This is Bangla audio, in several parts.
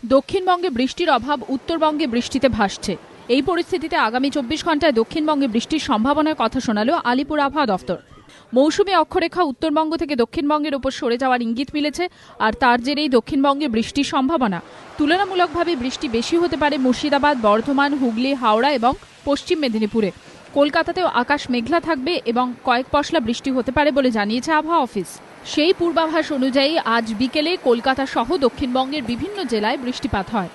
দক্ষিণবঙ্গে বৃষ্টির অভাব, উত্তরবঙ্গে বৃষ্টিতে ভাসছে। এই পরিস্থিতিতে আগামী 24 ঘন্টায় দক্ষিণবঙ্গে বৃষ্টির সম্ভাবনার কথা শোনালো আলিপুর আবহাওয়া দফতর। মৌসুমী অক্ষরেখা উত্তরবঙ্গ থেকে দক্ষিণবঙ্গের ওপর সরে যাওয়ার ইঙ্গিত মিলেছে, আর তার জেরেই দক্ষিণবঙ্গে বৃষ্টির সম্ভাবনা। তুলনামূলকভাবে বৃষ্টি বেশি হতে পারে মুর্শিদাবাদ, বর্ধমান, হুগলি, হাওড়া এবং পশ্চিম মেদিনীপুরে। কলকাতাতেও আকাশ মেঘলা থাকবে এবং কয়েক পশলা বৃষ্টি হতে পারে বলে জানিয়েছে আবহাওয়া অফিস। সেই পূর্বাভাস অনুযায়ী আজ বিকেলে কলকাতা সহ দক্ষিণবঙ্গের বিভিন্ন জেলায় বৃষ্টিপাত হয়।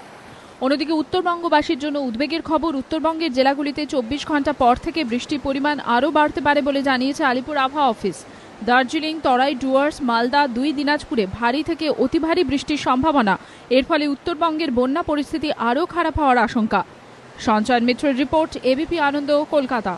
অন্যদিকে উত্তরবঙ্গবাসীর জন্য উদ্বেগের খবর, উত্তরবঙ্গের জেলাগুলিতে 24 ঘন্টা পর থেকে বৃষ্টির পরিমাণ আরও বাড়তে পারে বলে জানিয়েছে আলিপুর আবহাওয়া অফিস। দার্জিলিং, তরাই, ডুয়ার্স, মালদা, দুই দিনাজপুরে ভারী থেকে অতি ভারী বৃষ্টির সম্ভাবনা। এর ফলে উত্তরবঙ্গের বন্যা পরিস্থিতি আরও খারাপ হওয়ার আশঙ্কা। সঞ্চয়ন মিত্রের রিপোর্ট, এবিপি আনন্দ, কলকাতা।